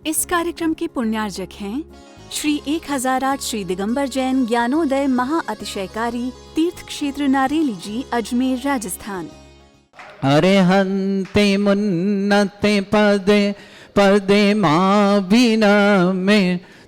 इस कार्यक्रम के पुण्यार्जक हैं श्री 1008 श्री दिगंबर जैन ज्ञानोदय महा अतिशयकारी तीर्थ क्षेत्र नारेली जी, अजमेर, राजस्थान। अरहन्ते मुन्नते पदे पदे माविनमे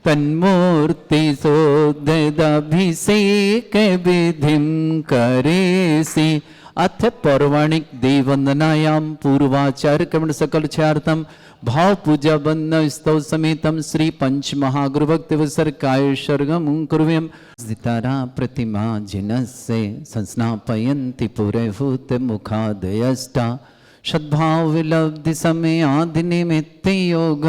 तन्मूर्ति सोदभिषेक विधिं करेसि। अथ पौराणिक देववंदनायां पूर्वाचार्य क्रमण सकल छार्थम भाव पूजा वंदन स्तव समेतम श्री पंच महागुरु भक्ति वसर्काय सर्गम कुर्व्यम सितारा प्रतिमा जिनस्य संस्नापयन्ति पुरहूत मुखादयष्टा सद्भाव विलब्धि समय आदि निमित्त योग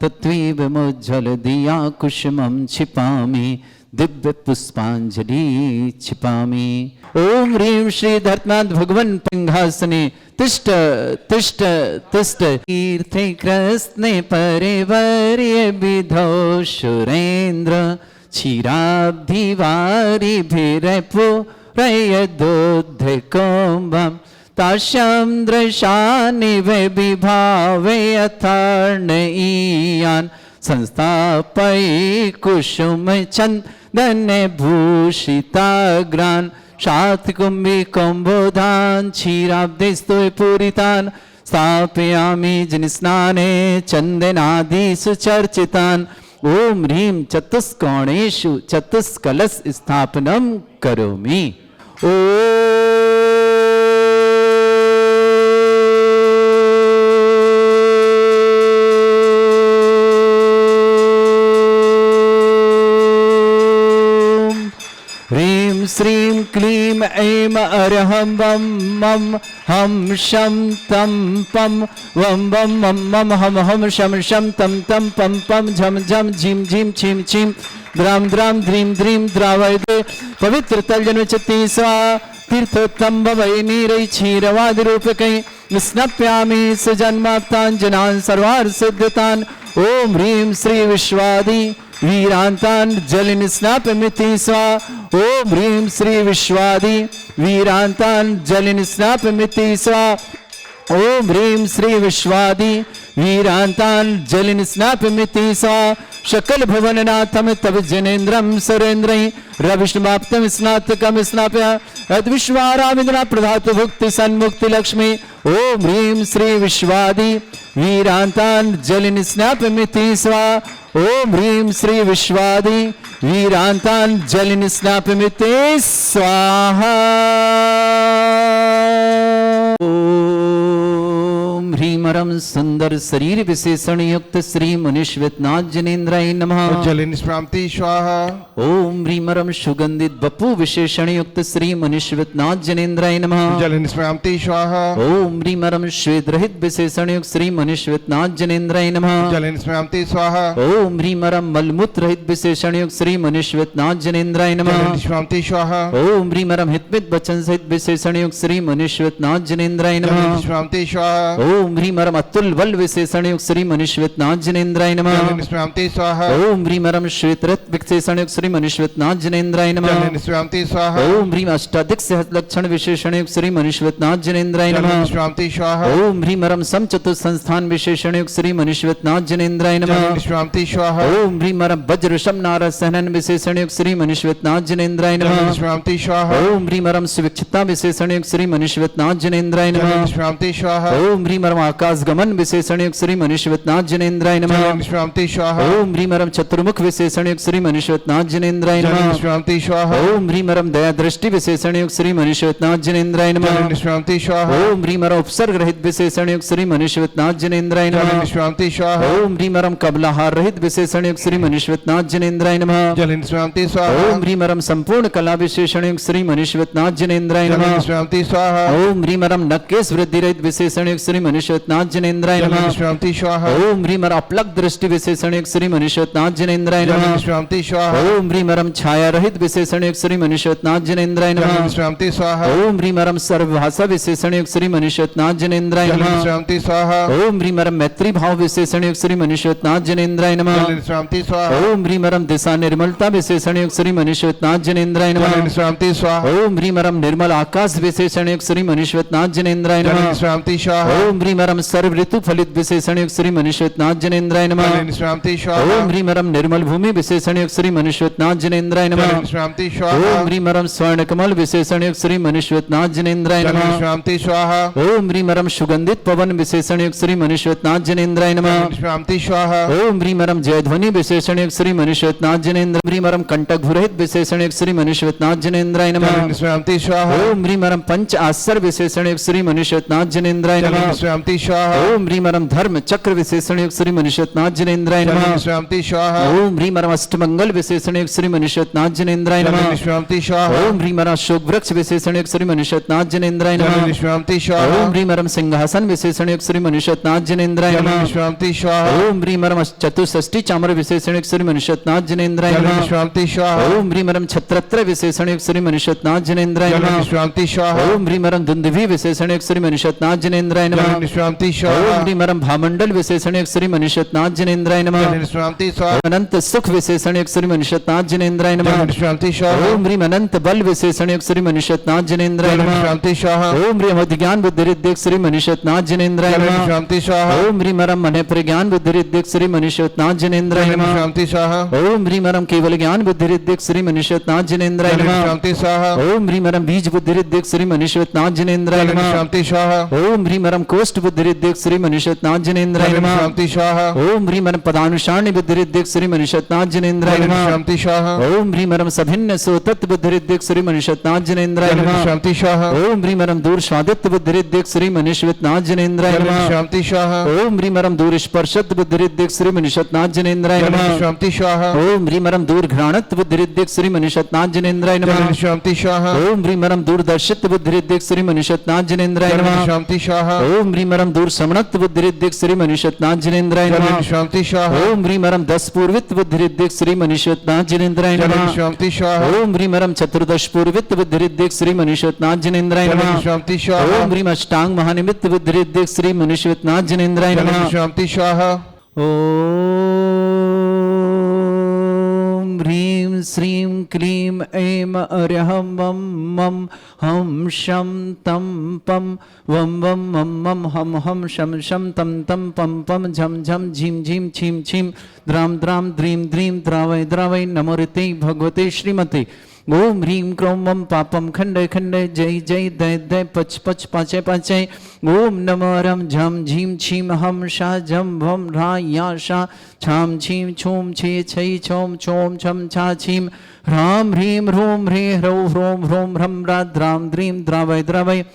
तत्वीव मुज्ज्वल दिया कुसुमं छिपामि दिव्य पुष्पांजलि छिपामि। ओम ह्रीं श्री धर्माद भगवन पिंघासने तिष्ठ तिष्ठ तिष्ठ तीर्थे कृष्णे परिवर्य विधौ सुरेन्द्र क्षीराब्धिवारि भिरपुरयदोद्धकोम्बं तास्यां दृशानिव विभावे अथर्णईयान् संस्थापयि कुसुम चंदन भूषिताग्रान् शातकुंभी कुंभोधान क्षीराब्धिस्तु पूरितान् स्थापयामि जनिस्नाने चंदनादि सुचर्चितान्। ओम ह्रीं चतुष्कोणेषु चतुष्कलश स्थापनं करोमि। ह्रीं श्रीं क्लीं ऐं अरहं वं मं हम शं तं पं वं वं मं मं हम शं शं तं तं पं पं झं झं झीं झीं छीं छीं द्रां द्रां ध्रीं ध्रीं द्रावयते पवित्र तल्जनुचति स्वा तीर्थोत्तम भवै नीरै क्षीरवादिरूपकै स्नप्यामि सुजन्माप्ताञ्जनान् सर्वार्थ सिद्धतान्। ओम ह्रीं श्री विश्वादि वीरांतान जलिन स्नापमिति स्वा। ओम ह्रीं श्री विश्वादि वीरांतान जलिन स्नापमिति स्वा। ओम ह्रीं श्री विश्वादि वीरांतान जलिन स्नापमिति स्वा। शकल भुवननाथम तव जनेन्द्रम सुरेन्द्रै रविष्णुमाप्तम स्नातकम स्नाप्य अद्विश्वारामिन्द्रा प्रधात भुक्ति सन्मुक्ति लक्ष्मी। ओम ह्रीं श्री विश्वादि वीरांतान जलिन स्नापमिति स्वा। ओम ह्रीं श्री विश्वादि वीरांतान जलिन स्नापमिति स्वाहा। ओम ह्रीमरम सुंदर शरीर विशेषण युक्त श्री मुनीश्वतनाथ जनेन्द्राय नमः। जलिन स्नापति स्वाहा। ओम ह्रीमरम सुगंधित बपु विशेषण युक्त श्री मुनीश्वतनाथ जनेन्द्राय नमः। जलिन स्नापति स्वाहा। ओम ह्रीमरम श्वेत रहित विशेषण युक्त श्री मुनीश्वतनाथ जनेन्द्राय नमः। जलिन स्नापति स्वाहा। ओम ह्रीमरम मलमूत्र रहित विशेषण युक्त श्री मुनीश्वतनाथ जनेन्द्राय नमः। जलिन स्नापति स्वाहा। ओम ह्रीमरम हितमित वचन सहित विशेषण युक्त श्री मुनीश्वतनाथ जनेन्द्राय नमः। जलिन स्नापति स्वाहा। ओम ह्रीमरम अतुल बल विशेषण युक्त श्री मुनीश्वतनाथ जनेन्द्राय नमः। जलिन स्नापति स्वाहा। ओम ह्रीमरम श्वेत रहित विशेषण युक्त श्री मुनीश्वतनाथ जनेन्द्राय नमः। जलिन स्नापति स्वाहा। ओम ह्रीम अष्टाधिक सहस्र लक्षण विशेषण युक्त श्री मुनीश्वतनाथ जनेन्द्राय नमः। जलिन स्नापति स्वाहा। ओम ह्रीमरम समचतुर संस्थान विशेषण युक्त श्री मुनीश्वतनाथ जनेन्द्राय नमः। जलिन स्नापति स्वाहा। ओम ह्रीमरम वज्र ऋषभ नारद सहनन विशेषण युक्त श्री मुनीश्वतनाथ जनेन्द्राय नमः। जलिन स्नापति स्वाहा। ओम ह्रीमरम सुविक्षता विशेषण युक्त श्री मुनीश्वतनाथ जनेन्द्राय नमः। जलिन स्नापति स्वाहा। ओम ह्रीमरम आकाश गमन विशेषण युक्त श्री मुनीश्वतनाथ जनेन्द्राय नमः। जलिन स्नापति स्वाहा। ओम ह्रीमरम चतुर्मुख विशेषण युक्त श्री मुनीश्वतनाथ जनेन्द्राय जलिन नमः। स्नापति स्वाहा। ओम ह्रीमरम दया दृष्टि विशेषण युक्त श्री मुनीश्वतनाथ जनेन्द्राय नमः। जलिन स्नापति स्वाहा। ओम ह्रीमरम उपसर्ग रहित विशेषण युक्त श्री मुनीश्वतनाथ जनेन्द्राय नमः। जलिन स्नापति स्वाहा। ओम ह्रीमरम कबलाहार रहित विशेषण युक्त श्री मुनीश्वतनाथ जनेन्द्राय नमः। जलिन स्नापति स्वाहा। ओम ह्रीमरम संपूर्ण कला विशेषण युक्त श्री मुनीश्वतनाथ जनेन्द्राय जलिन नमः। स्नापति स्वाहा। ओम ह्रीमरम नक्केश वृद्धि रहित विशेषण युक्त श्री मुनीश्वतनाथ जनेन्द्राय जलिन नमः। स्नापति स्वाहा। ओम ह्रीमरम अपलक दृष्टि विशेषण युक्त श्री मुनीश्वतनाथ जनेन्द्राय जलिन नमः। स्नापति स्वाहा। ओम ह्रीमरम छाया रहित विशेषण युक्त श्री मुनीश्वतनाथ जनेन्द्राय जलिन नमः। स्नापति स्वाहा। ओम ह्रीमरम सर्वभाषा विशेषण युक्त श्री मुनीश्वतनाथ जनेन्द्राय जलिन नमः। स्नापति स्वाहा। ओम ह्रीमरम मैत्री भाव विशेषण युक्त श्री मुनीश्वतनाथ जनेन्द्राय नमः। जलिन स्नापति स्वाहा। ओम ह्रीमरम दिशा निर्मलता विशेषण युक्त श्री मुनीश्वतनाथ जनेन्द्राय नमः। जलिन स्नापति स्वाहा। ओम ह्रीमरम निर्मल आकाश विशेषण युक्त श्री मुनीश्वतनाथ जनेन्द्राय जलिन नमः। स्नापति स्वाहा। ओम ह्रीमरम सर्व ऋतु फलित विशेषण युक्त श्री मनुष्यनाथ जनेन्द्राय नमः। जल निष्क्रांति स्वाहा ओम ह्रीं मरम निर्मल भूमि विशेषण युक्त श्री मनुष्यनाथ जनेन्द्राय नमः। जल निष्क्रांति स्वाहा ओम ह्रीं मरम स्वर्ण कमल विशेषण युक्त श्री मनुष्यनाथ जनेन्द्राय जल नमः। निष्क्रांति स्वाहा ओम ह्रीं मरम सुगंधित पवन विशेषण युक्त श्री मनुष्यनाथ जनेन्द्राय नमः। जल निष्क्रांति स्वाहा ओम ह्रीं मरम जयध्वनि विशेषण युक्त श्री मनुष्यनाथ जनेन्द्र। ह्रीं मरम कंटक भूरहित विशेषण युक्त श्री मनुष्यनाथ जनेन्द्राय जल नमः। निष्क्रांति स्वाहा ओम ह्रीं मरम पंच आश्चर्य विशेषण युक्त श्री मनुष्यनाथ जनेन्द्राय जल नमः। निष्क्रांति स्वाहा ओम ह्रीं मरम धर्म चक्र विशेषण युक्त श्री मनुष्यनाथ जनेन्द्राय जल नमः। निष्क्रांति स्वाहा ओम ह्रीं मरम अष्टमंगल विशेषण युक्त श्री मनुष्यनाथ जनेन्द्राय जल नमः। निष्क्रांति स्वाहा ओम ह्रीं मरम अशोक वृक्ष विशेषण युक्त श्री मनुष्यनाथ जनेन्द्राय जल नमः। निष्क्रांति स्वाहा ओम ह्रीं मरम सिंहासन विशेषण युक्त श्री मनुष्यनाथ जनेन्द्राय जल नमः। निष्क्रांति स्वाहा ओम ह्रीं मरम चतुष्षष्टि चामर विशेषण युक्त श्री मनुष्यनाथ जनेन्द्राय जल नमः। निष्क्रांति स्वाहा ओम ह्रीं मरम छत्रत्र विशेषण युक्त श्री मनुष्यनाथ जनेन्द्राय जल नमः। निष्क्रांति स्वाहा ओम ह्रीं मरम दुंदुभि विशेषण युक्त श्री मनुष्यनाथ जनेन्द्राय जल नमः। निष्क्रांति स्वाहा ओम ह्रीं मरम भामंडल विशेषण युक्त श्री मनुष्यनाथ जनेन्द्राय जल नमः। निष्क्रांति स्वाहा अनंत सुख विशेषण युक्त श्री मनुष्यनाथ जनेन्द्राय जल नमः। निष्क्रांति स्वाहा ओम ह्रीं अनंत बल विशेषण युक्त श्री मनुष्यनाथ जनेन्द्राय जल नमः। निष्क्रांति स्वाहा ओम ह्रीं अमोघ बुद्धि रिद्धि श्री मनुष्यनाथ जनेन्द्राय जल नमः। निष्क्रांति स्वाहा ओम ह्रीं मरम मन प्रज्ञान बुद्धि रिद्धि श्री मनुष्यनाथ जनेन्द्राय जल नमः। निष्क्रांति स्वाहा ओम ह्रीं मरम केवल ज्ञान बुद्धि रिद्धि श्री मनुष्यनाथ जनेन्द्राय जल नमः। निष्क्रांति स्वाहा ओम ह्रीं मरम बीज बुद्धि रिद्धि श्री मनुष्यनाथ जनेन्द्राय जल नमः। निष्क्रांति स्वाहा ओम ह्रीं मरम कोष्ठ बुद्धि रिद्धि श्री मनुष्यनाथ जनेन्द्राय जल नमः। निष्क्रांति स्वाहा ओम ह्रीं मरम पदानुसारणी बुद्धि रिद्धि श्री मनुष्यनाथ जनेन्द्राय जल नमः। निष्क्रांति स्वाहा ओम ह्रीं मरम सभिन्न सोतत् बुद्धि रिद्धि श्री मनुष्यनाथ जनेन्द्राय जल नमः। निष्क्रांति स्वाहा ओम ह्रीं मरम दूर स्वादित्य बुद्धि रिद्धि श्री मनुष्यनाथ जनेन्द्राय जल नमः। निष्क्रांति स्वाहा ओम ह्रीं मरम दूर स्पर्शत बुद्धि रिद्धि श्री मनुष्यनाथ जनेन्द्राय जल नमः। निष्क्रांति स्वाहा ओम ह्रीं मरम दूर घ्राणत बुद्धि रिद्धि श्री मनुष्यनाथ जनेन्द्राय जल नमः। निष्क्रांति स्वाहा ओम ह्रीं मरम दूरदर्शित बुद्धि रिद्धि श्री मनुष्यनाथ जनेन्द्राय जल नमः। निष्क्रांति स्वाहा ओम ह्रीं मरम दूर समणत बुद्धि रिद्धि श्री मनुष्यनाथ जनेन्द्राय जल नमः। निष्क्रांति स्वाहा ओम ह्रीं मरम 10 पूर्वित बुद्धि रिद्धि श्री मनुष्यनाथ जनेन्द्राय जल नमः। निष्क्रांति स्वाहा ओम ह्रीं मरम 14 पूर्वित बुद्धि रिद्धि श्री मनुष्यनाथ जनेन्द्राय जल नमः। निष्क्रांति स्वाहा ओम ह्रीं अष्टांग महानिमित्त बुद्धि रिद्धि श्री मनुष्यनाथ जनेन्द्राय जल नमः। निष्क्रांति स्वाहा ओम ह्रीं श्रीं क्लीं ऐं अरहं वं मं हं शं तं पं वं वं मं मं हं हं शं शं तं तं पं पं झं झं झीं झीं छीं छीं द्रां द्रां द्रीं द्रीं द्रावय द्रावय नमो ऋते भगवते श्रीमते। ओम ह्रीं क्रों वं पापं खंडय खंडय जय जय दय दय पच पच पाचय पाचय। ओम नमो रम झम झीं छीं हम शा झम भम रा या शा छाम छीं छूम छे छै छौम छौम छम छा छीं ह्रां ह्रीं ह्रूं ह्रीं ह्रौं ह्रों ह्रों ह्रं रा द्रां द्रीं द्रावय द्रावय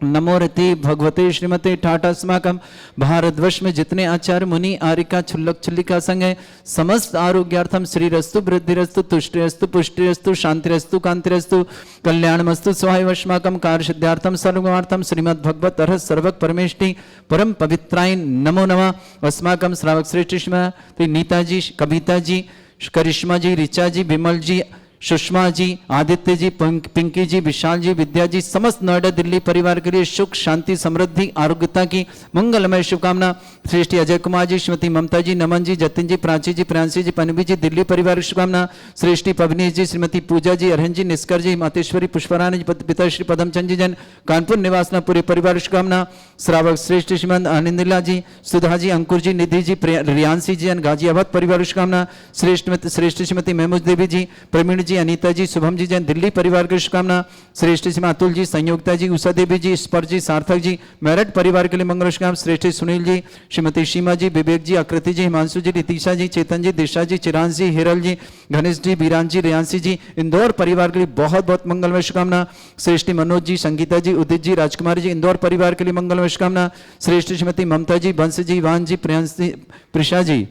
नमो रति भगवते श्रीमते ठाटास्माकम। भारतवर्ष में जितने आचार्य मुनि आरिका छुल्लक छुल्लिका संघ है, समस्त आरोग्यार्थम श्रीरस्तु वृद्धिरस्तु तुष्टिरस्तु पुष्टिरस्तु शांतिरस्तु कांतिरस्तु कल्याणमस्तु स्वाहावस्माकम। कार्य सिद्धार्थम सर्वमार्थम श्रीमद् भगवत अर्हत सर्वक परमेष्टि परम पवित्राय नमो नमः। अस्माकम श्रावक श्रेष्ठ श्रीमती नीता जी, कविता जी, करिश्मा जी, ऋचा जी, विमल जी, सुषमा जी, आदित्य जी, पिंकी जी, विशाल जी, विद्या जी, समस्त नोएडा दिल्ली परिवार के लिए सुख शांति समृद्धि आरोग्यता की मंगलमय शुभकामना। श्रेष्ठी अजय कुमार जी, श्रीमती ममता जी, नमन जी, जतिन जी, प्राची जी, प्रियांशी जी, पनवी जी, दिल्ली परिवार की शुभकामना। श्रेष्ठी पवनीश जी, श्रीमती पूजा जी, अरहन जी, निष्कर जी, मातेश्वरी पुष्परानी जी, पिता श्री पदमचंद जी जैन, कानपुर निवासना पूरे परिवार की शुभकामना। श्रावक श्रेष्ठ श्रीमंत आनंदिला जी, सुधा जी, अंकुर जी, निधि जी, रियांशी जी, गाजियाबाद परिवार की शुभकामना। श्रेष्ठ श्रीमती महमूद देवी जी, प्रवीण जी, अनीता जी, शुभम जी जैन, दिल्ली परिवार की शुभकामना। श्रेष्ठ श्री अतुल जी, संयोगता जी, उषा देवी जी, स्पर जी, सार्थक जी, मेरठ परिवार के लिए मंगल शुभकामना। श्रेष्ठ सुनील जी, श्रीमती सीमा जी, विवेक जी, आकृति जी, हिमांशु जी, रितिशा जी, चेतन जी, दिशा जी, चिरांश जी, हिरल जी, गणेश जी, बीरान जी, रियांशी जी, इंदौर परिवार के लिए बहुत बहुत मंगलमय शुभकामना। श्रेष्ठी मनोज जी, संगीता जी, उदित जी, राजकुमारी जी, इंदौर परिवार के लिए मंगलमय शुभकामना। श्रेष्ठ श्रीमती ममता जी, बंश जी, वान जी, प्रिशा जी,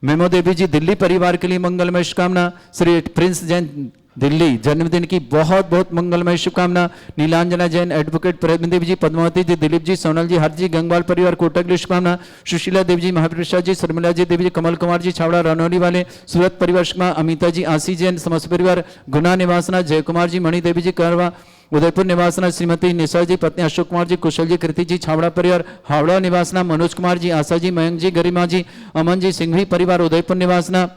मेमो देवी जी, दिल्ली परिवार के लिए मंगलमय शुभकामना। श्री प्रिंस जैन दिल्ली जन्मदिन की बहुत बहुत मंगलमय शुभकामना। नीलांजना जैन, एडवोकेट प्रेम देवी जी, पद्मावती जी, दिलीप जी, सोनल जी, हर जी, गंगवाल परिवार कोटक के लिए शुभकामना। सुशीला देवी जी, महाप्रसाद जी, शर्मिला जी देवी जी, कमल कुमार जी, छावड़ा रनौली वाले, सूरत परिवार शुभकामना। अमिता जी, आशी जैन, समस्त परिवार, गुना निवासना, जय कुमार जी, मणि देवी जी, करवा उदयपुर निवासना, श्रीमती निशा जी, पत्नी अशोक कुमार जी, कुशल जी, कृति जी, छावड़ा परिवार, हावड़ा निवासना, मनोज कुमार जी, आशा जी, मयंक जी, गरिमा जी, अमन जी, सिंघवी परिवार, उदयपुर निवासना।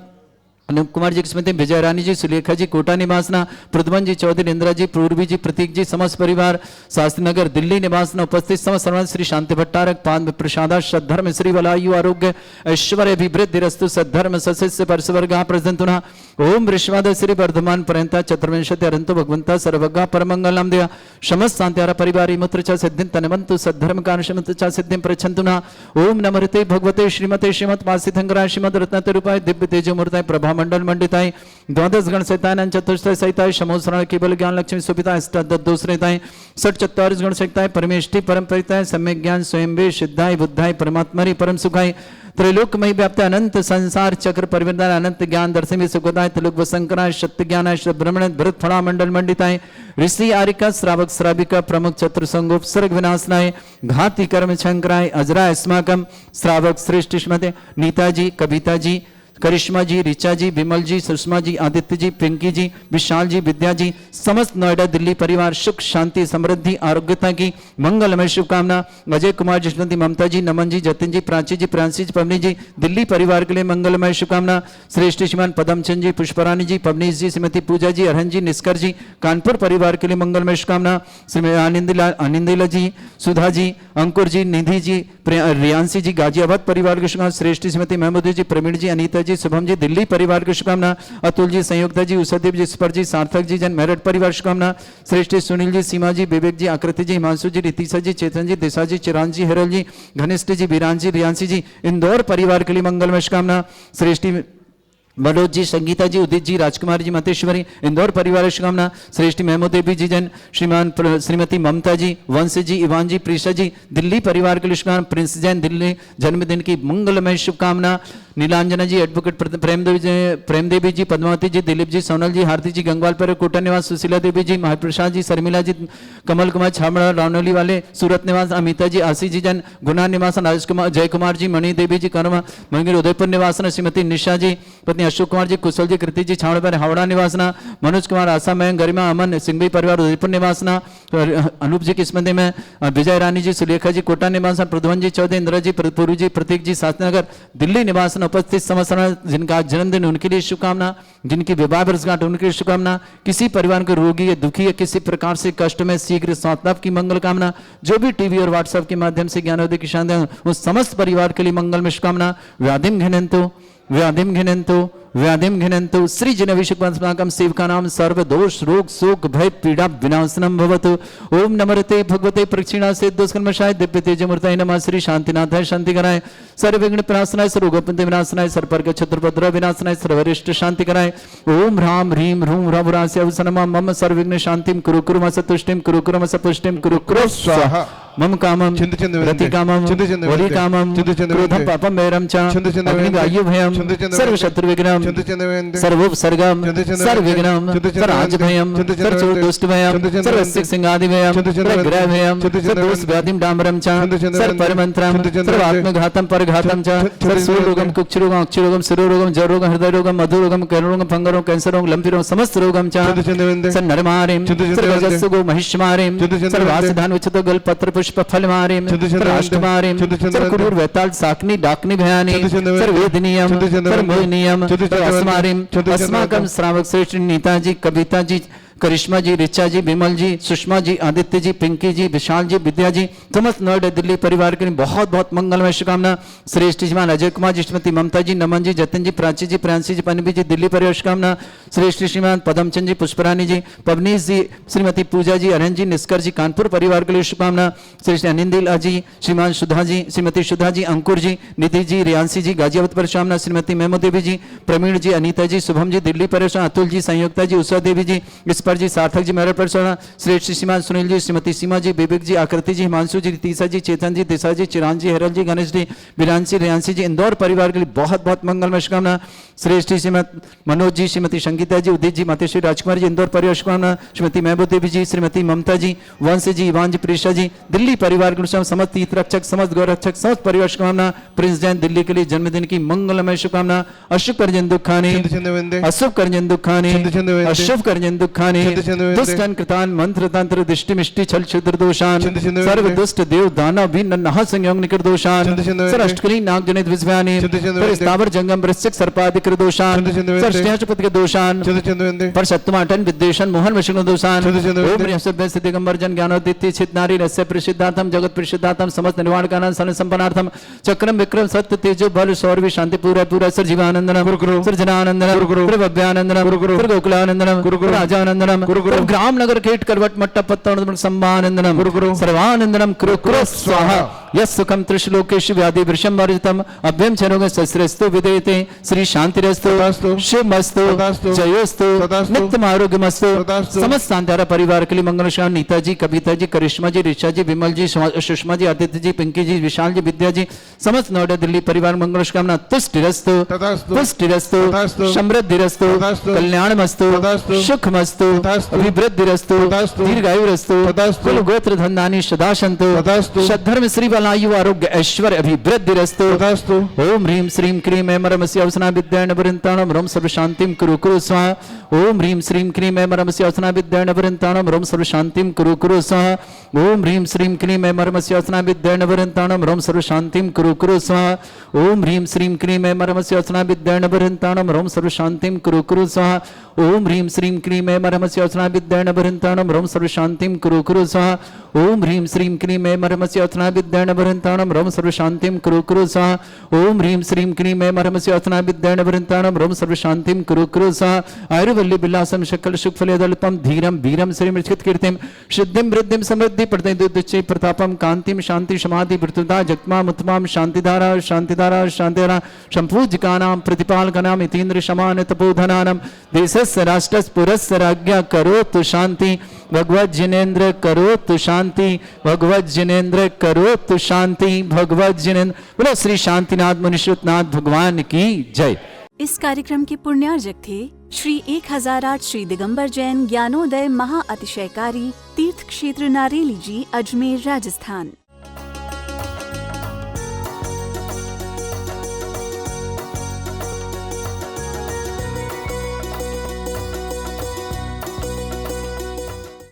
अनूप कुमार जी की स्मृति विजय रानी जी, सुलेखा जी कोटा निवासना, प्रद्युमन जी चौधरी, इंदिरा जी, पूर्वी जी, प्रतीक जी, समस्त परिवार शास्त्री नगर दिल्ली निवासना, उपस्थित समस्त सर्वण श्री शांति भट्टारक पाद प्रसादा सद्धर्म श्री बलायु आरोग्य ऐश्वर्य अभिवृद्धि रस्तु सद्धर्म सस्य परसवर्गा प्रजंतुना ओम वृषवाद श्री वर्धमान पर्यंता चतुर्विंशति अरंतो भगवंता सर्वगा परमंगलम देव समस्त शांत्यारा परिवारी मुत्र च सिद्धिं तनवंतु सद्धर्म कांशमत च सिद्धिं प्रच्छन्तुना ओम नमस्ते भगवते श्रीमते श्रीमत वासितंगरा श्रीमद रत्नतरूपाय दिव्य तेजोमूर्ताय प्रभा मंडल मंडिताय द्वादश गण सहिताय चतुष्टय सहिताय शमोसरण केवल ज्ञान लक्ष्मी सुपिताय अष्टादशोस्ताय षट चत्वारिश गण सहिताय परमेष्टि परम परिताय सम्यक ज्ञान स्वयं वे सिद्धाय बुद्धाय परमात्मरि परम सुखाय त्रैलोकमय व्याप्त अनंत संसार चक्र परिवर्तन अनंत ज्ञान दर्शन सुखदाय त्रिलोक वसंकराय सत्य ज्ञानाय ब्रह्मण भरत फला मंडल मंडिताय ऋषि आरिका श्रावक श्राविका प्रमुख चतुर संगोप सर्ग विनाशनाय घाती कर्म शंकराय अजरा अस्माकम श्रावक श्रेष्ठ स्मृति नीताजी कविता जी करिश्मा जी ऋचा जी विमल जी सुषमा जी आदित्य जी पिंकी जी विशाल जी विद्या जी समस्त नोएडा दिल्ली परिवार सुख शांति समृद्धि आरोग्यता की मंगलमय शुभकामना अजय कुमार जसवंती ममता जी नमन जी जतिन जी प्राची जी प्रांसी जी पवनी जी दिल्ली परिवार के लिए मंगलमय शुभकामना श्रेष्ठ श्रीमान पदमचंद जी पुष्परानी जी पवनीश जी श्रीमती पूजा जी अरहन जी निष्कर जी कानपुर परिवार के लिए मंगलमय शुभकामना श्रीमती आनंदीला जी सुधा जी अंकुर जी निधि जी रियांसी जी गाजियाबाद परिवार के शुभकामना श्रेष्ठ श्रीमती महमूदी जी प्रवीण जी अनीता जी शुभम जी दिल्ली परिवार की शुभकामना अतुल जी संयुक्ता जी उषादीप जी स्पर जी सार्थक जी जन मेरठ परिवार शुभकामना श्रेष्ठ सुनील जी सीमा जी विवेक जी आकृति जी हिमांशु जी रितिशा जी चेतन जी दिशा जी चिरांश जी हेरल जी घनिष्ठ जी बीरान जी रियांसी जी इंदौर परिवार के लिए मंगलमय शुभकामना श्रेष्ठी मनोज जी संगीता जी उदित जी राजकुमार जी मतेश्वरी इंदौर परिवार शुभकामना श्रेष्ठी महमूद देवी जी जन श्रीमान श्रीमती ममता जी वंश जी इवान जी प्रीशा जी दिल्ली परिवार के लिए शुभकामना प्रिंस जैन दिल्ली जन्मदिन की मंगलमय शुभकामना नीलांजना जी एडवोकेट प्रेमदेवी जी पद्मावती जी दिलीप जी सोनल जी हार्दिक जी गंगवाल पर कोटा निवास सुशीला देवी जी महाप्रसाद जी शर्मिला जी कमल कुमार छाबड़ा रानौली वाले सूरत निवास अमिता जी आशीष जी जन गुना निवास राज कुमार जय कुमार जी मणि देवी जी कर्म मंगिर उदयपुर निवासन श्रीमती निशा जी पत्नी अशोक कुमार जी कुशल जी कृति जी छावड़ा पर हावड़ा निवासना मनोज कुमार आशा मयंक गरिमा अमन सिंघवी परिवार उदयपुर निवासना अनूप जी की स्मृति में विजय रानी जी सुलेखा जी कोटा निवासन प्रद्युमन जी चौधरी इंदिरा जी पूर्वी जी प्रतीक जी शास्त्रीनगर दिल्ली निवासन उपस्थित समस्त जिनका आज जन्मदिन उनके लिए शुभकामना जिनकी विवाह वर्षगांठ उनके लिए शुभकामना किसी परिवार के रोगी या दुखी या किसी प्रकार से कष्ट में शीघ्र स्वास्थ्य की मंगल कामना जो भी टीवी और व्हाट्सएप के माध्यम से ज्ञानोदय की शांति उस समस्त परिवार के लिए मंगल में शुभकामना व्याधिम घिनंतु श्री जनविषुकम सेवका नाम सर्व दोष रोग शोक भय पीड़ा विनाशनम भवतु ओम नमरते भगवते प्रक्षिणा से दोषकर्मशाय दिव्य तेजमूर्ताय नमः श्री शांतिनाथाय शांति कराय सर्व विघ्न विनाशनाय सर्वोपंत विनाशनाय सर्वपर्ग छत्रपद्र विनाशनाय सर्वरिष्ट शांति कराय ओम ह्राम ह्रीम ह्रूम ह्रवरास्य अवसनमा मम सर्व विघ्न शांतिम कुरु कुरु मसतुष्टिम कुरु कुरु मसपुष्टिम कुरु कुरु स्वाहा मम कामम रति कामम वली कामम क्रोधम पापम वैरम च अग्नि वायु भयम सर्व शत्रु विघ्नम सर्वोपसर्गम सर्व विघ्नम सर्वाज भयम सर्व दुष्ट भयम सर्व सिंहादि भयम सर्व ग्रह भयम सर्व दोष व्याधिम डामरम च सर्व परमंत्रम सर्व आत्मघातम परघातम च सर्व सूल रोगम कुक्ष रोगम अक्ष रोगम शिरो रोगम जर रोगम हृदय रोगम मधु रोगम कर्ण रोगम फंग रोगम कैंसर रोगम लंपी रोगम समस्त रोगम च सर्व नरमारिम सर्व जस्सुगो महिष्मारिम सर्व आसिधान उच्चतो गल पत्र पुष्प फल मारिम राष्ट्रमारिम सर्वकुरूर वैताल साकनी डाकनी भयानी सर्वेदनीयम सर्वमोहनीयम अस्मारिम अस्माकम श्रावक श्रेष्ठ नीताजी कविता जी करिश्मा जी ऋचा जी विमल जी सुषमा जी आदित्य जी पिंकी जी विशाल जी विद्या जी समस्त नोएडा दिल्ली परिवार के लिए बहुत बहुत मंगलमय शुभकामना श्रेष्ठ श्रीमान अजय कुमार जी श्रीमती ममता जी नमन जी जतिन जी प्राची जी प्रांसी जी पनबी जी दिल्ली परिवार शुभकामना श्रेष्ठ श्रीमान पदमचंद जी पुष्परानी जी पवनीश जी श्रीमती पूजा जी अरहन जी निष्कर जी कानपुर परिवार के लिए शुभकामना श्रेष्ठ अनिंदिला जी श्रीमान सुधा जी श्रीमती सुधा जी अंकुर जी निधि जी रियांसी जी गाजियाबाद पर शुभकामना श्रीमती महमूद देवी जी प्रवीण जी अनीता जी शुभम जी दिल्ली परिवार अतुल जी संयुक्ता जी उषा देवी जी इस जी सार्थक जी मेरठ पर श्रेष्ठ श्रीमान सुनील जी श्रीमती सीमा जी विवेक जी आकृति जी हिमांशु जी तीसा जी चेतन जी दिशा जी चिरान जी हेरल जी गणेश जी विरांसी रियांसी जी इंदौर परिवार के लिए बहुत बहुत मंगलमय शुभकामना श्रेष्ठ श्रीमती मनोज जी श्रीमती संगीता जी उदित जी मातेश्वरी राजकुमार जी इंदौर परिवार शुभकामना श्रीमती महबूब देवी जी श्रीमती ममता जी वंश जी इवान जी प्रीशा जी दिल्ली परिवार के समस्त तीर्थ रक्षक समस्त गौर रक्षक समस्त परिवार शुभकामना प्रिंस जैन दिल्ली के लिए जन्मदिन की मंगलमय शुभकामना अशुभ करजन दुखानी अशुभ करजन दुखानी अशुभ करजन दुखानी विद्वाने चिंत चिंत दुष्टन कृतान मंत्र तंत्र दृष्टि मिष्टि छल क्षुद्र दोषान चिंत चिंत सर्व दुष्ट देव दानव भी नन्हा संयोग निकर दोषान चिंत चिंत सर अष्टकली नाग जनित विज्ञानी चिंत चिंत पर स्थावर जंगम वृश्चिक सर्पादिक दोषान चिंत चिंत सर श्रेष्ठपति के दोषान चिंत चिंत पर सप्तमाटन विद्वेषण मोहन विष्णु दोषान चिंत चिंत ओम बृहस्पति से दिगंबर जन ज्ञानोदित्य चित नारी रस्य प्रसिद्धार्थम जगत प्रसिद्धार्थम समस्त निर्वाण कानन सन संपन्नार्थम चक्रम विक्रम सत्य तेजो बल शौर्य शांति पूरा पूरा सर जीवानंदनम गुरु सर जनानंदनम गुरु प्रभव्यानंदनम गुरु सर गोकुलानंदनम गुरु राजानंदनम गुरु ग्राम नगर केट करवट मट्टा पत्ता संभानंदनम गुरु सर्वानंदनम कुरु कुरु स्वाहा यस सुखम त्रिशलोकेश व्याधि वृषम वर्जितम अभ्यम चरोग शस्त्रस्तु विदेते श्री शांतिरस्तु तथास्तु शिवमस्तु तथास्तु जयोस्तु तथास्तु नित्यम आरोग्यमस्तु तथास्तु समस्त सांतारा परिवार के लिए मंगलशान नीता जी कविता जी करिश्मा जी ऋचा जी विमल जी सुषमा जी आदित्य जी पिंकी जी विशाल जी विद्या जी समस्त नोएडा दिल्ली परिवार मंगलकामना तुष्टिरस्तु तथास्तु पुष्टिरस्तु तथास्तु समृद्धिरस्तु तथास्तु कल्याणमस्तु तथास्तु सुखमस्तु तथास्तु अभिवृद्धिरस्तु तथास्तु दीर्घायुरस्तु तथास्तु कुल गोत्र धन्दानी सदा सन्तु तथास्तु सद्धर्म श्री बलायु आरोग्य ऐश्वर्य अभिवृद्धिरस्तु तथास्तु ओम ह्रीं श्रीं क्रीं ऐमरमस्य अवसना विद्याण वृंताणम रोम सर्व शांतिम कुरु कुरु स्वाहा ओम ह्रीं श्रीं क्रीं ऐमरमस्य अवसना विद्याण वृंताणम रोम सर्व शांतिम कुरु कुरु स्वाहा ओम ह्रीं श्रीं क्रीं ऐमरमस्य अवसना विद्याण वृंताणम रोम सर्व शांतिम कुरु कुरु स्वाहा ओम ह्रीं श्रीं क्रीं ऐमरमस्य अवसना विद्याण वृंताणम रोम सर्व शांतिम कुरु कुरु स्वाहा ओम ह्रीं श्रीं क्रीं ऐमरमस्य अवसना विद्याण वृंताणम रोम सर्व शांतिम कुरु कुरु स्वाहा ओम ह्रीं श्रीं क्रीं ऐमरमस्य अवसना विद्याण वृंताणम रोम सर्व शांतिम कुरु कुरु स्वाहा ओम ह्रीं श्रीं क्रीं ऐमरमस्य अवसना विद्याण वृंताणम रोम सर्व शांतिम कुरु कुरु स्वाहा आयुर्वल्ली विलासम शकल सुखफलेदल्पम धीरम वीरम श्रीमृच्छित कीर्तिम सिद्धिम वृद्धिम समृद्धि प्रत्यय प्रतापम कांतिम शांति समाधि वृत्तुता जगमा मुत्तमाम शांतिधारा शांतिधारा शांतिधारा संपूज्यकानाम प्रतिपालकानाम इतीन्द्र समान तपोधनानाम देशस्य राष्ट्रस्य पुरस्य राज्ञा करोतु शांति भगवत जिनेन्द्र करोतु शांति भगवत जिनेन्द्र करोतु शांति भगवत जिनेन्द्र बोलो श्री शांतिनाथ मुनिश्रुतनाथ भगवान की जय। इस कार्यक्रम के पुण्यार्जक थे श्री 1008 श्री दिगंबर जैन ज्ञानोदय महाअतिशयकारी तीर्थ क्षेत्र नारेली जी, अजमेर, राजस्थान।